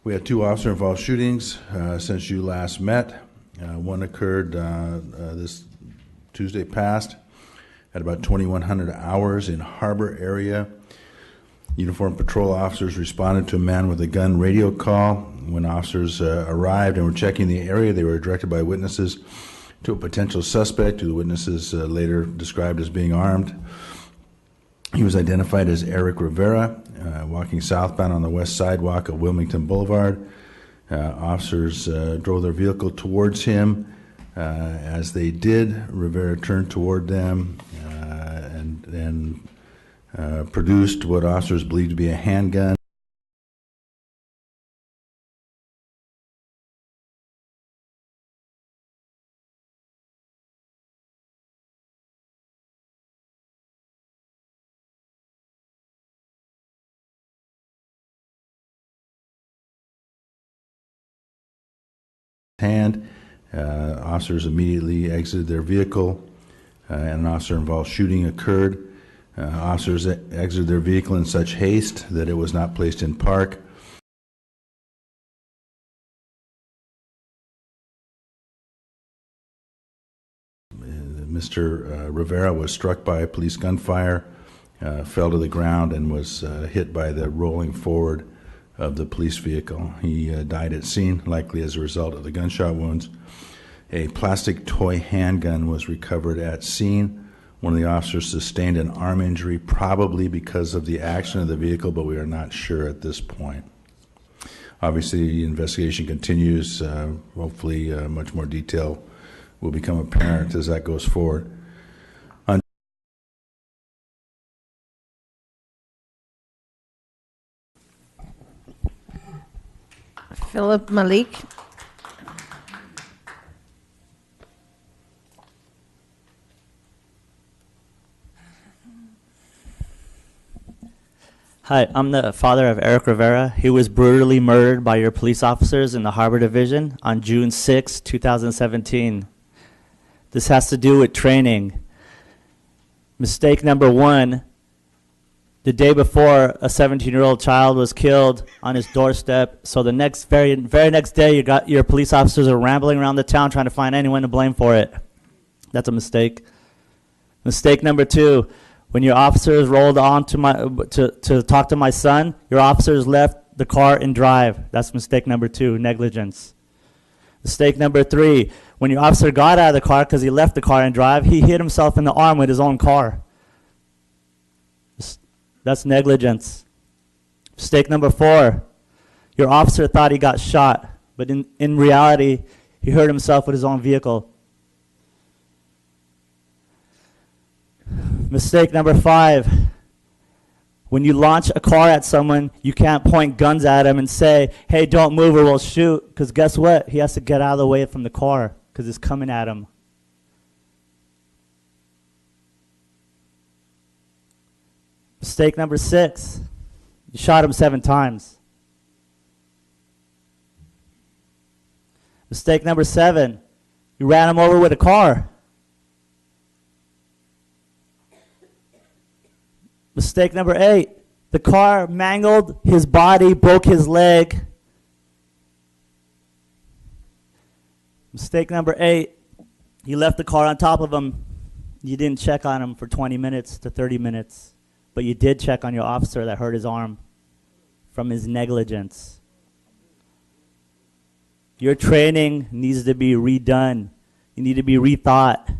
We had 2 officer-involved shootings since you last met. One occurred this Tuesday past at about 2100 hours in Harbor area. Uniformed patrol officers responded to a man with a gun radio call. When officers arrived and were checking the area, they were directed by witnesses to a potential suspect, who the witnesses later described as being armed. He was identified as Eric Rivera, walking southbound on the west sidewalk of Wilmington Boulevard. Officers drove their vehicle towards him. As they did, Rivera turned toward them and produced what officers believed to be a handgun. Officers immediately exited their vehicle, and an officer-involved shooting occurred. Officers exited their vehicle in such haste that it was not placed in park. Mr. Rivera was struck by police gunfire, fell to the ground, and was hit by the rolling forward of the police vehicle. He died at scene, likely as a result of the gunshot wounds. A plastic toy handgun was recovered at scene. One of the officers sustained an arm injury, probably because of the action of the vehicle, but we are not sure at this point. Obviously, the investigation continues. Hopefully, much more detail will become apparent as that goes forward. Philip Malik. Hi, I'm the father of Eric Rivera. He was brutally murdered by your police officers in the Harbor Division on June 6, 2017. This has to do with training. Mistake number 1, the day before, a 17-year-old child was killed on his doorstep. So the very next day, your police officers are rambling around the town trying to find anyone to blame for it. That's a mistake. Mistake number 2, when your officers rolled on to talk to my son, your officers left the car in drive. That's mistake number 2, negligence. Mistake number 3, when your officer got out of the car because he left the car in drive, he hit himself in the arm with his own car. That's negligence. Mistake number 4, your officer thought he got shot, but in reality, he hurt himself with his own vehicle. Mistake number 5, when you launch a car at someone, you can't point guns at him and say, hey, don't move or we'll shoot, because guess what? He has to get out of the way from the car because it's coming at him. Mistake number 6, you shot him 7 times. Mistake number 7, you ran him over with a car. Mistake number 8, the car mangled his body, broke his leg. Mistake number 8, you left the car on top of him. You didn't check on him for 20 minutes to 30 minutes, but you did check on your officer that hurt his arm from his negligence. Your training needs to be redone. You need to be rethought.